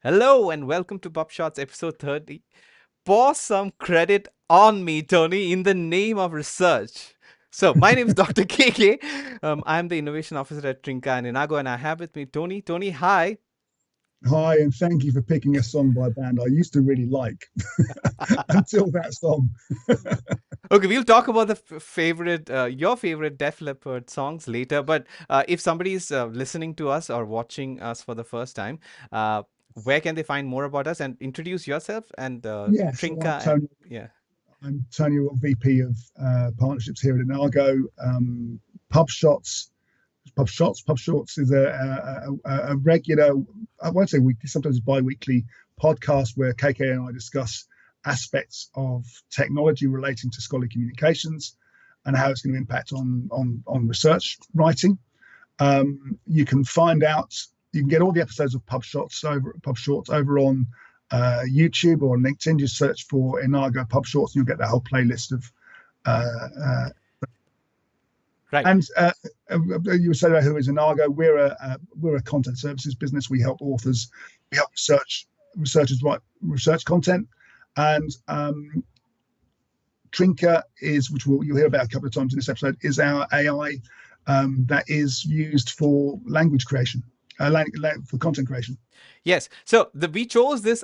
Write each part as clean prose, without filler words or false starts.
Hello and welcome to PubShorts episode 30. Pour some credit on me, Tony, in the name of research. So, my name is Dr. KK. I'm the innovation officer at Trinka and Enago, and I have with me Tony. Tony, hi. Hi, and thank you for picking a song by a band I used to really like until that song. Okay, we'll talk about the your favorite Def Leppard songs later. But if somebody is listening to us or watching us for the first time, uh, where can they find more about us and introduce yourself and Yeah, so Trinka and yeah. I'm Tony, VP of partnerships here at Enago. PubShots, PubShorts is a regular, I won't say weekly, sometimes bi-weekly podcast where KK and I discuss aspects of technology relating to scholarly communications and how it's going to impact on research writing. You can find out, you can get all the episodes of PubShorts over on YouTube or on LinkedIn. Just search for Enago PubShorts, and you'll get that whole playlist of. Uh, uh, Right. and you were saying about who is Enago? We're a content services business. We help authors, we help researchers write research content, and Trinka is, which you'll hear about a couple of times in this episode, is our AI that is used for language creation, for content creation. Yes. So we chose this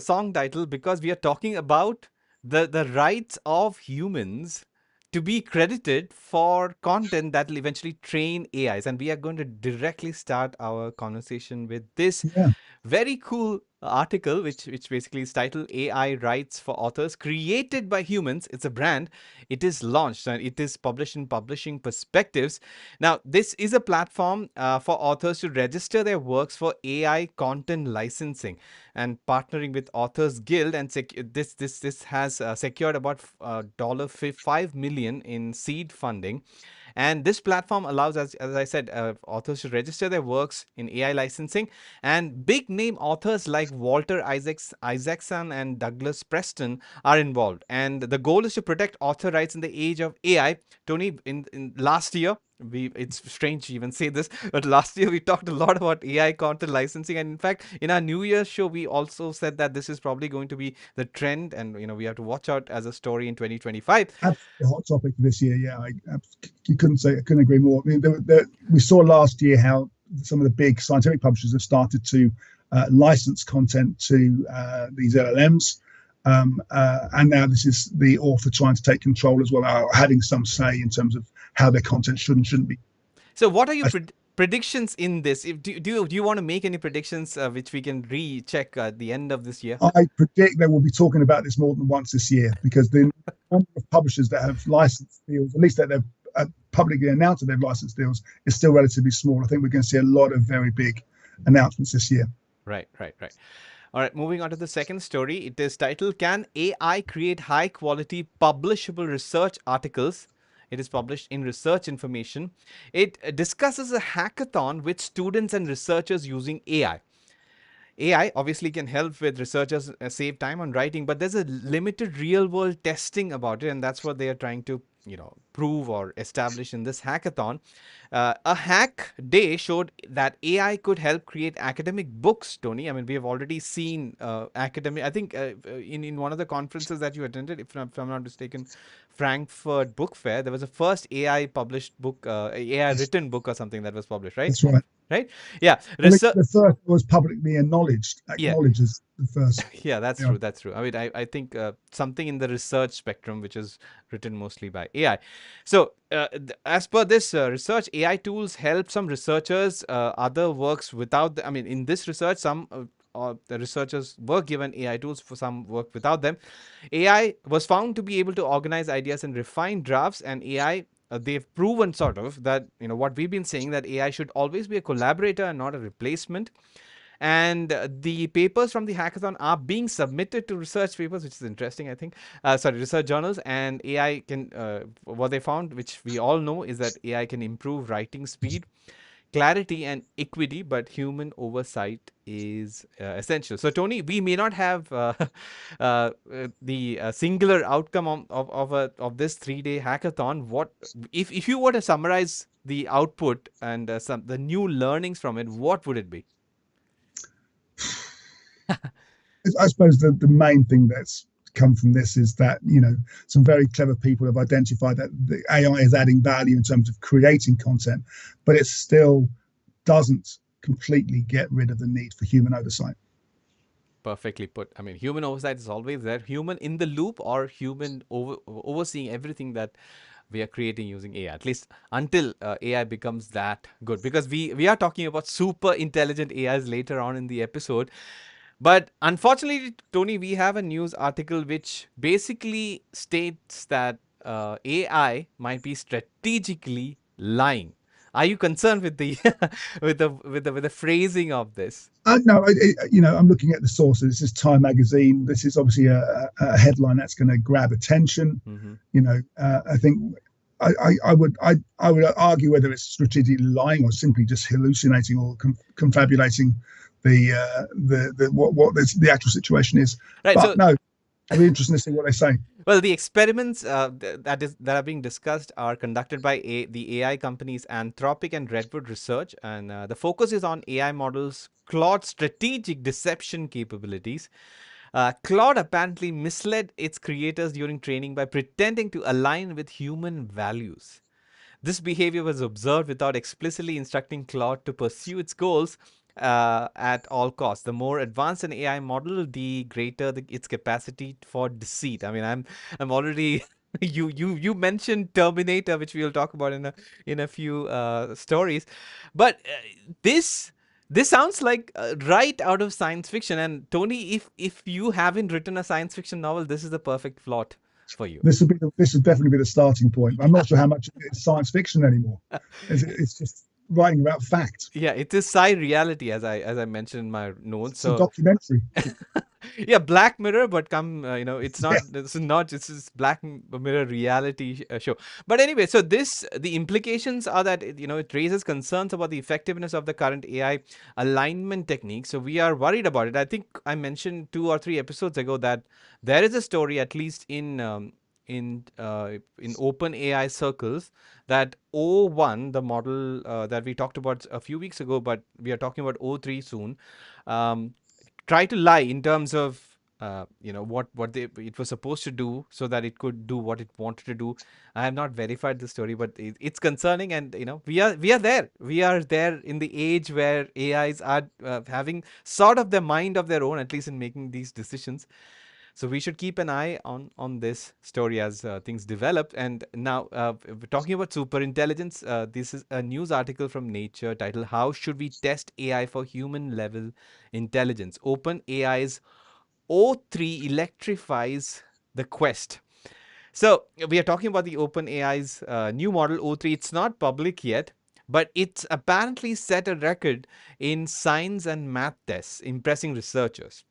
song title because we are talking about the rights of humans to be credited for content that will eventually train AIs, and we are going to directly start our conversation with this Yeah. very cool article which basically is titled AI rights for authors created by humans. It's a brand. It is launched and it is published in Publishing Perspectives. Now this is a platform for authors to register their works for AI content licensing and partnering with Authors Guild, and this has secured about $5 million in seed funding. And this platform allows, as I said, authors to register their works in AI licensing. And big name authors like Isaacson and Douglas Preston are involved. And the goal is to protect author rights in the age of AI. Tony, in last year, it's strange to even say this, but last year we talked a lot about AI content licensing, and in fact in our New Year's show we also said that this is probably going to be the trend, and we have to watch out as a story in 2025. Absolutely hot topic for this year. Yeah, I couldn't agree more. I mean, we saw last year how some of the big scientific publishers have started to license content to these LLMs, and now this is the author trying to take control as well, having some say in terms of how their content should and shouldn't be. So what are your I, predictions in this? Do you want to make any predictions which we can recheck at the end of this year? I predict they will be talking about this more than once this year because the number of publishers that have licensed deals, at least that they've publicly announced that they've licensed deals, is still relatively small. I think we're going to see a lot of very big announcements this year. Right, right, right. All right, moving on to the second story. It is titled Can AI Create High Quality Publishable Research Articles? It is published in Research Information. It discusses a hackathon with students and researchers using AI. AI obviously can help with researchers save time on writing, but there's a limited real world testing about it, and that's what they are trying to prove or establish in this hackathon. A hack day showed that AI could help create academic books. Tony, I mean, we have already seen academic. I think in one of the conferences that you attended, if I'm not mistaken, Frankfurt Book Fair, there was a first AI published book, AI Yes, written book or something that was published, right? that's right. Right? Yeah. At least Research. the first was publicly Yeah. acknowledged as the first. Yeah, that's Yeah. true. That's true. I mean, I think something in the research spectrum, which is written mostly by AI. So, as per this research, AI tools help some researchers, other works without, I mean, in this research, some the researchers were given AI tools for some work without them. AI was found to be able to organize ideas and refine drafts, and AI. They've proven sort of that what we've been saying, that AI should always be a collaborator and not a replacement. And the papers from the hackathon are being submitted to research papers, which is interesting, I think. Sorry, research journals. And AI can, what they found, which we all know, is that AI can improve writing speed, clarity, and equity, but human oversight is essential. So, Tony, we may not have the singular outcome of this 3-day hackathon. What if you were to summarize the output and the new learnings from it? What would it be? I suppose the main thing that's come from this is that some very clever people have identified that the AI is adding value in terms of creating content, but it still doesn't completely get rid of the need for human oversight. Perfectly put. I mean, human oversight is always there. Human in the loop or human overseeing everything that we are creating using AI, at least until AI becomes that good. Because we are talking about super intelligent AIs later on in the episode. But unfortunately, Tony, we have a news article which basically states that AI might be strategically lying. Are you concerned with the with the phrasing of this? No, I'm looking at the sources. This is Time Magazine. This is obviously a headline that's going to grab attention. Mm-hmm. I think I would argue whether it's strategically lying or simply just hallucinating or confabulating the what the actual situation is. Right. But So, no, it'll be interesting to see what they say. well, the experiments that are being discussed are conducted by the AI companies Anthropic and Redwood Research, and the focus is on AI models Claude's strategic deception capabilities. Claude apparently misled its creators during training by pretending to align with human values. This behavior was observed without explicitly instructing Claude to pursue its goals at all costs. The more advanced an AI model, the greater its capacity for deceit. I mean, I'm already you mentioned Terminator, which we'll talk about in a few stories, but this sounds like right out of science fiction. And Tony, if you haven't written a science fiction novel, this is the perfect plot for you. This would definitely be the starting point. I'm not sure how much it's science fiction anymore. It's just writing about fact. Yeah, it is sci reality as I mentioned in my notes. It's a So documentary. yeah, Black Mirror, but come, it's Yeah, not. This is not. This is Black Mirror reality show. But anyway, so the implications are that it raises concerns about the effectiveness of the current AI alignment technique. So we are worried about it. I think I mentioned 2 or 3 episodes ago that there is a story, at least in OpenAI circles, that O1, the model that we talked about a few weeks ago, but we are talking about O3 soon. Um, Try to lie in terms of what it was supposed to do so that it could do what it wanted to do. I have not verified the story, but it's concerning, and we are there in the age where AIs are having sort of their mind of their own, at least in making these decisions. So we should keep an eye on this story as things develop. And now, we're talking about super intelligence. This is a news article from Nature titled "How Should We Test AI for Human Level Intelligence?" OpenAI's O3 electrifies the quest. So we are talking about the OpenAI's new model O3. It's not public yet, but it's apparently set a record in science and math tests, impressing researchers.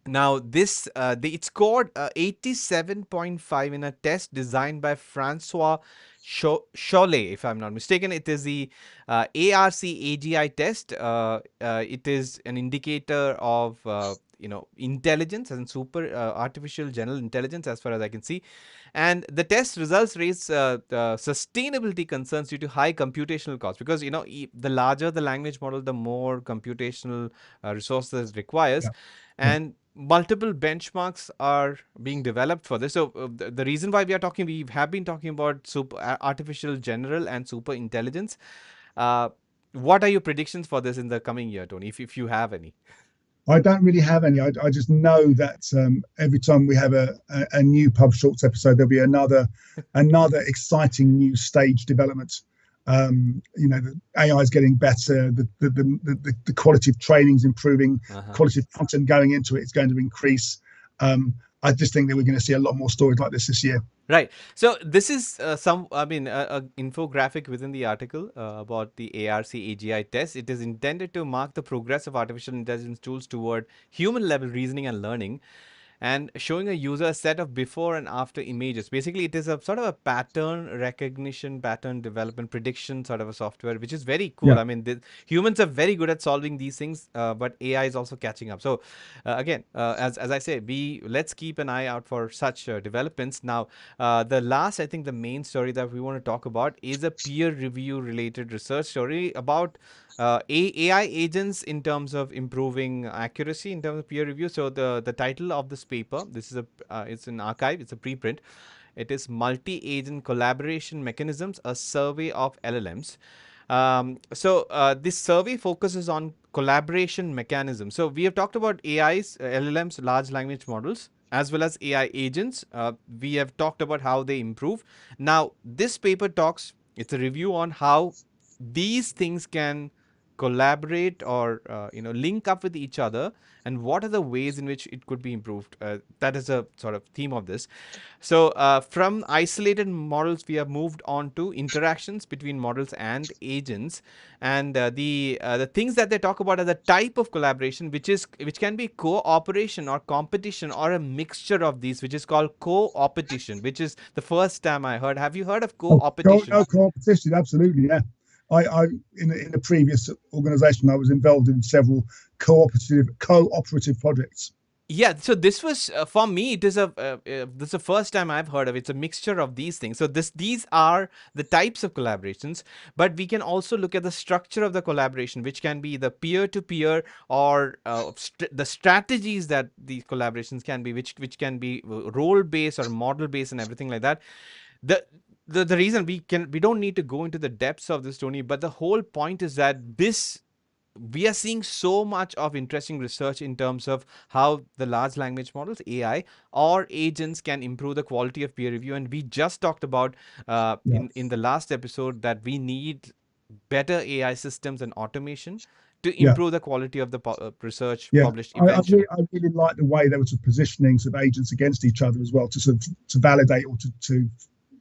Now, it scored 87.5 in a test designed by Francois Cholet, if I'm not mistaken. It is the ARC AGI test. It is an indicator of intelligence and super artificial general intelligence, as far as I can see. And the test results raise sustainability concerns due to high computational costs, because the larger the language model, the more computational resources it requires, yeah, yeah. and multiple benchmarks are being developed for this. So the reason why we have been talking about super artificial general and super intelligence. Uh, what are your predictions for this in the coming year, Tony, if you have any? I don't really have any. I just know that every time we have a new PubShorts episode, there'll be another exciting new stage development. The AI is getting better. The quality of training is improving. Uh-huh. Quality of content going into it is going to increase. I just think that we're going to see a lot more stories like this year. Right. So this is a infographic within the article about the ARC AGI test. It is intended to mark the progress of artificial intelligence tools toward human level reasoning and learning. and showing a user a set of before and after images. Basically, it is a sort of a pattern recognition, pattern development, prediction sort of a software, which is very cool. Yeah. I mean, humans are very good at solving these things, but AI is also catching up. So, again, as I say, we let's keep an eye out for such developments. Now, the last, I think, the main story that we want to talk about is a peer review related research story about AI agents in terms of improving accuracy in terms of peer review. So the title of this paper, this is a it's an archive, it's a preprint. It is multi-agent collaboration mechanisms, a survey of LLMs. This survey focuses on collaboration mechanisms. So we have talked about AIs, LLMs, large language models, as well as AI agents. We have talked about how they improve. Now, this paper talks, it's a review on how these things can collaborate or link up with each other, and what are the ways in which it could be improved. That is a sort of theme of this. So from isolated models, we have moved on to interactions between models and agents, and the things that they talk about are the type of collaboration, which can be cooperation or competition or a mixture of these, which is called co-opetition, which is the first time I heard. Have you heard of Oh, co-opetition? no competition, absolutely, yeah. I in the previous organisation, I was involved in several cooperative projects. Yeah, so this was for me. It is this is the first time I've heard of it. It's a mixture of these things. So these are the types of collaborations, but we can also look at the structure of the collaboration, which can be the peer-to-peer or the strategies that these collaborations can be, which can be role-based or model-based and everything like that. The the reason we don't need to go into the depths of this, Tony, but the whole point is that this we are seeing so much of interesting research in terms of how the large language models, AI, or agents can improve the quality of peer review. And we just talked about Yeah, in the last episode that we need better AI systems and automation to yeah, improve the quality of the research yeah. published eventually. I really like the way they were sort of positioning sort of agents against each other as well, to sort of to validate or to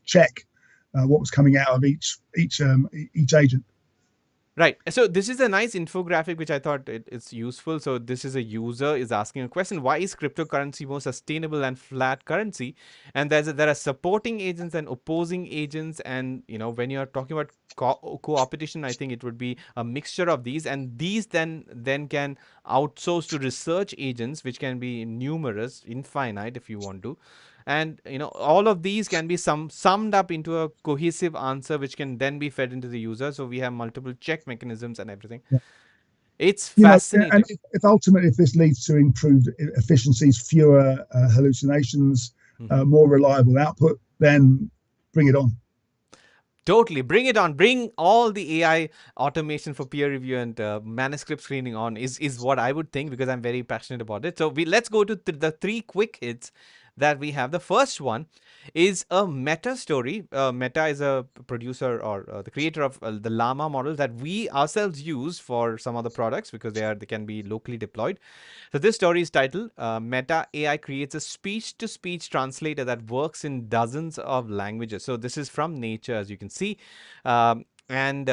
check what was coming out of each agent. Right. So this is a nice infographic which I thought it's useful. So this is a user is asking a question: why is cryptocurrency more sustainable than flat currency? And there are supporting agents and opposing agents, and when you're talking about co-opetition, I think it would be a mixture of these, and these then can outsource to research agents, which can be numerous, infinite if you want to. And all of these can be summed up into a cohesive answer, which can then be fed into the user. So we have multiple check mechanisms and everything. Yeah. It's And fascinating. if ultimately if this leads to improved efficiencies, fewer hallucinations, Mhm. more reliable output, then bring it on. Totally. Bring it on. Bring all the AI automation for peer review and manuscript screening on is what I would think, because I'm very passionate about it. So let's go to the three quick hits that we have. The first one is a Meta story. Meta is a producer or the creator of the Llama model that we ourselves use for some other products, because they can be locally deployed. So this story is titled Meta AI creates a speech-to-speech translator that works in dozens of languages. So this is from Nature, as you can see. And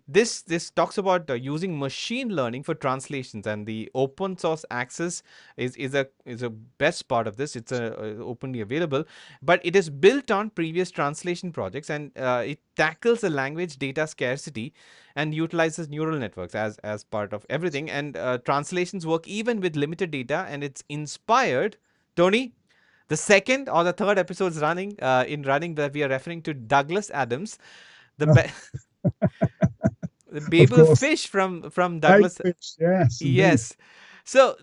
this talks about using machine learning for translations, and the open source access is a best part of this. It's openly available, but it is built on previous translation projects, and it tackles the language data scarcity and utilizes neural networks as part of everything. And translations work even with limited data, and it's inspired, Tony. The second or the third episodes running that we are referring to Douglas Adams, the Uh, the of Babel course, fish from bait Douglas. fish. Yes, indeed. Yes. So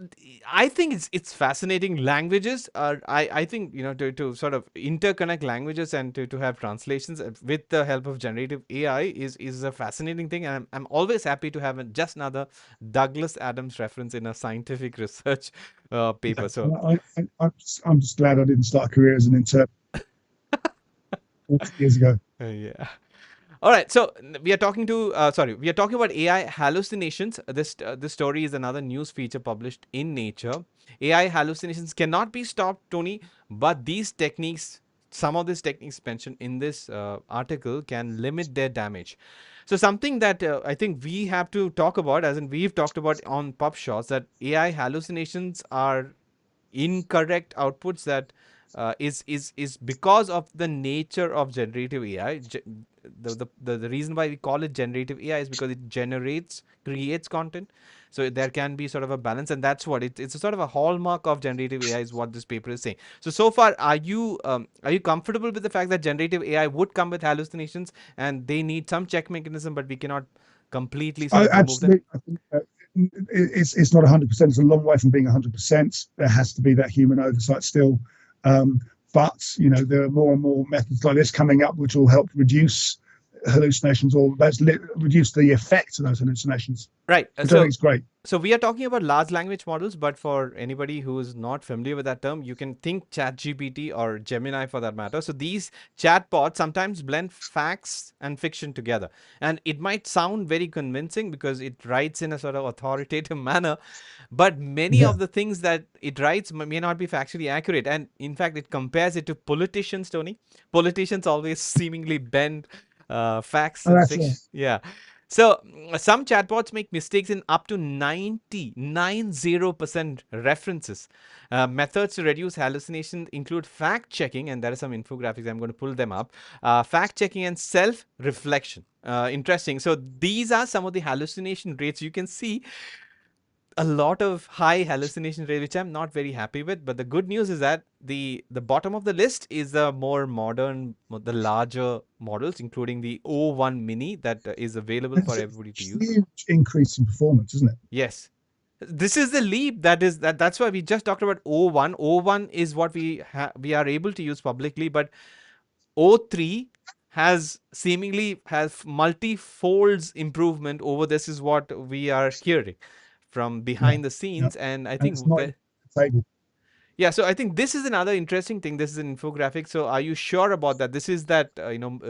I think it's fascinating. Languages are I think to sort of interconnect languages and to have translations with the help of generative AI is a fascinating thing, and I'm always happy to have just another Douglas Adams reference in a scientific research Yeah. paper. So I'm just glad I didn't start a career as an intern 40 years ago. yeah. All right, so we are talking about AI hallucinations. This story is another news feature published in Nature. AI hallucinations cannot be stopped, Tony, but some of these techniques mentioned in this article can limit their damage. So something that I think we have to talk about, as in we've talked about on PubShorts, that AI hallucinations are incorrect outputs that is because of the nature of generative AI. The reason why we call it generative AI is because it creates content. So there can be sort of a balance, and that's what it's a sort of a hallmark of generative AI is what this paper is saying. So far, are you comfortable with the fact that generative AI would come with hallucinations and they need some check mechanism, but we cannot completely sort I of remove them? absolutely. I think it's not 100%. It's a long way from being 100%. There has to be that human oversight still. Um, but there are more and more methods like this coming up, which will help reduce hallucinations or reduce the effects of those hallucinations, Right. which I think is great. So we are talking about large language models, but for anybody who is not familiar with that term, you can think ChatGPT or Gemini for that matter. So these chatbots sometimes blend facts and fiction together, and it might sound very convincing because it writes in a sort of authoritative manner, but many Yeah, of the things that it writes may not be factually accurate. And in fact, it compares it to politicians. Tony, politicians always seemingly bend facts oh, and that's right. fiction. Yeah. So some chatbots make mistakes in up to 90% references. Methods to reduce hallucinations include fact checking, and there are some infographics. I'm going to pull them up. Fact checking and self reflection. Interesting. So these are some of the hallucination rates. You can see a lot of high hallucination rate, which I'm not very happy with. But the good news is that the bottom of the list is the more modern, the larger models, including the O1 Mini that is available for It's a everybody to use. huge increase in performance, isn't it? Yes, this is the leap that's why we just talked about O1. O1 is what we are able to use publicly, but O3 has seemingly has multi-folds improvement over this is what we are hearing from Yeah, behind the yeah. scenes. And I And think it's not even the table. yeah, so I think this is another interesting thing. This is an infographic. So are you sure about that? This is that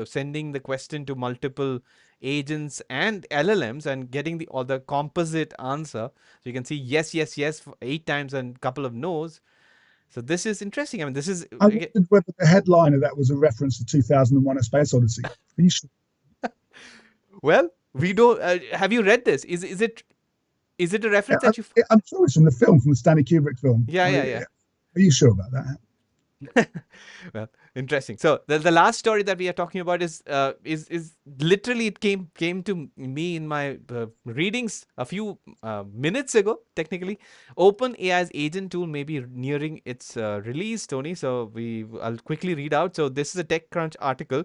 sending the question to multiple agents and LLMs and getting the or the composite answer. So you can see yes, yes, yes for 8 times and a couple of no's. So this is interesting. I mean, this is I again, wondered whether the headline of that was a reference to 2001: A Space Odyssey. Are you sure? well, we don't. Have you read this? Is it a Yeah, reference that you? I'm sure it's from the film, from the Stanley Kubrick film. Yeah, yeah, yeah. Are you sure about that? Well, interesting. So the last story that we are talking about is literally it came to me in my readings a few minutes ago. Technically, OpenAI's agent tool may be nearing its release, Tony. So I'll quickly read out. So this is a TechCrunch article.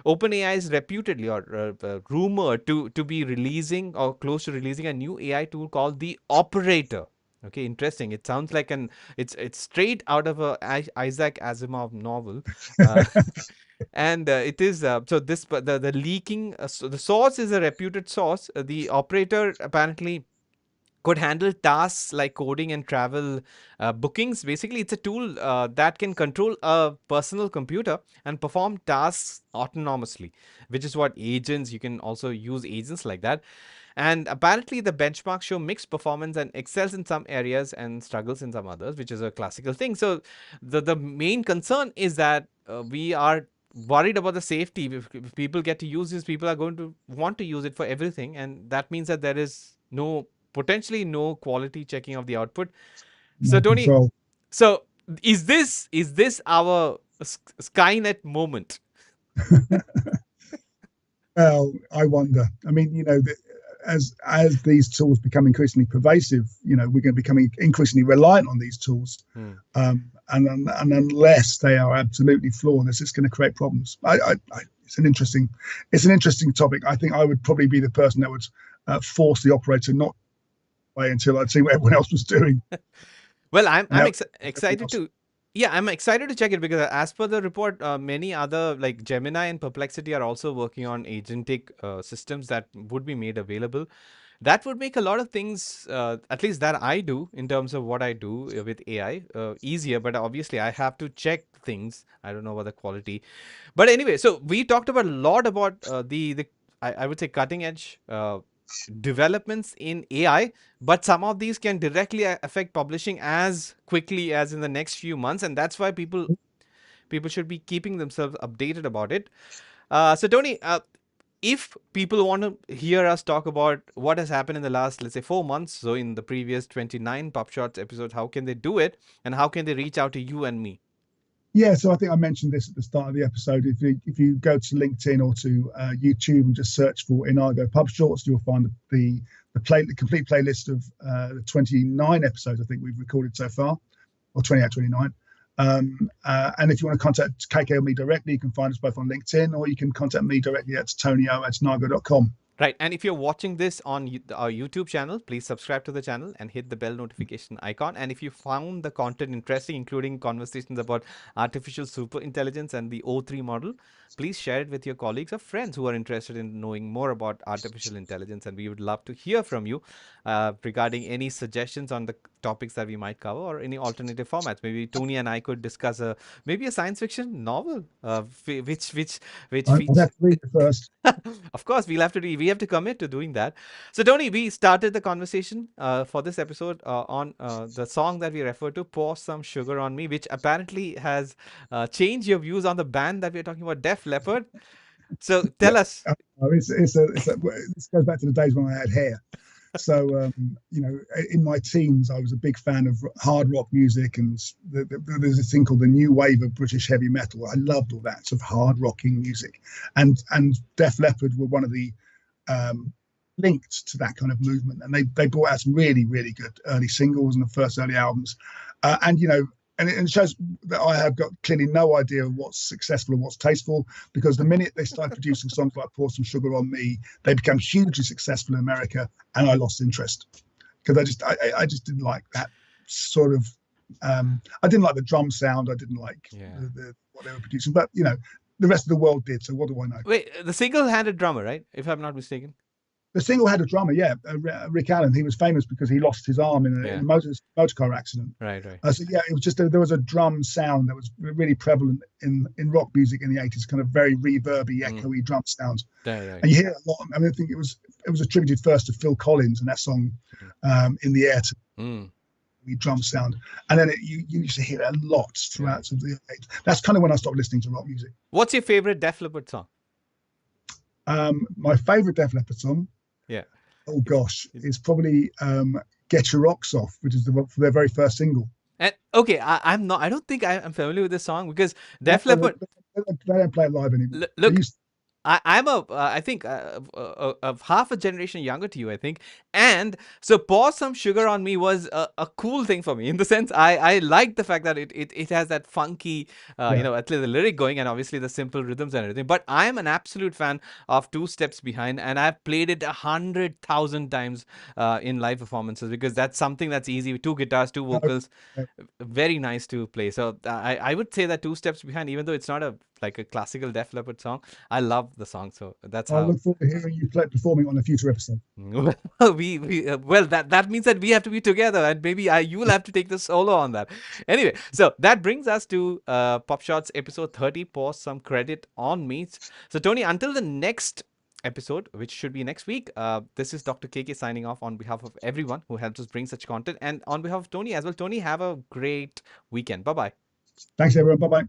OpenAI is reputedly or rumored to be releasing or close to releasing a new AI tool called the Operator. Okay, interesting. It sounds like it's straight out of a Isaac Asimov novel, uh, and it is so this the leaking. So the source is a reputed source. The operator apparently could handle tasks like coding and travel bookings. Basically, it's a tool that can control a personal computer and perform tasks autonomously, which is what agents, you can also use agents like that. And apparently, the benchmarks show mixed performance and excels in some areas and struggles in some others, which is a classical thing. So, the main concern is that we are worried about the safety. If people get to use this, people are going to want to use it for everything, and that means that there is no potentially no quality checking of the output. So, No Tony, control. so is this our Skynet moment? Well, I wonder. I mean, as these tools become increasingly pervasive, we're going to become increasingly reliant on these tools, Hmm. and unless they are absolutely flawless, it's going to create problems. It's an interesting topic. I think I would probably be the person that would force the operator not to play until I'd see what everyone else was doing Well, I'm and I'm how ex- everything excited else. to. Yeah, I'm excited to check it because as per the report, many other like Gemini and Perplexity are also working on agentic systems that would be made available. That would make a lot of things, at least that I do in terms of what I do with AI, easier. But obviously, I have to check things. I don't know about the quality. But anyway, so we talked about a lot about the I would say cutting edge developments in AI, but some of these can directly affect publishing as quickly as in the next few months, and that's why people should be keeping themselves updated about it. So Tony, if people want to hear us talk about what has happened in the last, let's say, 4 months, so in the previous 29 PubShorts episodes, how can they do it, and how can they reach out to you and me? Yeah, so I think I mentioned this at the start of the episode. If you go to LinkedIn or to YouTube and just search for Enago PubShorts, you'll find the complete playlist of the 29 episodes I think we've recorded so far, or 28, 29. And if you want to contact KK or me directly, you can find us both on LinkedIn, or you can contact me directly at tonyo@nago.com. Right. And if you're watching this on our YouTube channel, please subscribe to the channel and hit the bell notification icon. And if you found the content interesting, including conversations about artificial super intelligence and the O3 model, please share it with your colleagues or friends who are interested in knowing more about artificial intelligence. And we would love to hear from you regarding any suggestions on the topics that we might cover, or any alternative formats. Maybe Tony and I could discuss maybe a science fiction novel, which I'd features. have to read it first. Of course, we have to commit to doing that. So, Tony, we started the conversation for this episode on the song that we referred to, "Pour Some Sugar on Me," which apparently has changed your views on the band that we're talking about, Def Leppard. So, Yeah, tell us. this goes back to the days when I had hair. So, in my teens, I was a big fan of hard rock music, and there's this thing called the new wave of British heavy metal. I loved all that sort of hard rocking music, and Def Leppard were one of the linked to that kind of movement, and they brought out some really, really good early singles and the first early albums, and it shows that I have got clearly no idea of what's successful and what's tasteful, because the minute they started producing songs like "Pour Some Sugar on Me," they became hugely successful in America, and I lost interest because I just didn't like that sort of. I didn't like the drum sound. I didn't like what they were producing, but the rest of the world did. So what do I know? Wait, the single-handed drummer, right? If I'm not mistaken. The single had a drummer, yeah, Rick Allen. He was famous because he lost his arm in a motor car accident. Right, right. So yeah, it was just there was a drum sound that was really prevalent in rock music in the 80s, kind of very reverby, echoey drum sounds. Right, right. And you hear it a lot. I mean, I think it was attributed first to Phil Collins and that song, "In the Air," to the drum sound, and then you used to hear it a lot throughout the 80s. That's kind of when I stopped listening to rock music. What's your favorite Def Leppard song? My favorite Def Leppard song. Yeah. Oh gosh, it's probably "Get Your Rocks Off," which is their very first single. And okay, I'm not. I don't think I'm familiar with this song, because Def Leppard. They don't play it live anymore. Look, I'm I think of half a generation younger to you, I think. And so "Pour Some Sugar on Me" was a cool thing for me, in the sense I like the fact that it has that funky, at least the lyric going, and obviously the simple rhythms and everything. But I am an absolute fan of "Two Steps Behind," and I've played it 100,000 times in live performances, because that's something that's easy with two guitars, two vocals, very nice to play. So I would say that "Two Steps Behind," even though it's not like a classical Def Leppard song, I love the song. So that's how. I look forward to hearing you performing on a future episode. Well, that means that we have to be together, and maybe you will have to take the solo on that. Anyway, so that brings us to PubShorts episode 30. Pour some credit on me. So, Tony, until the next episode, which should be next week, this is Dr. KK signing off on behalf of everyone who helps us bring such content, and on behalf of Tony as well. Tony, have a great weekend. Bye bye. Thanks, everyone. Bye bye.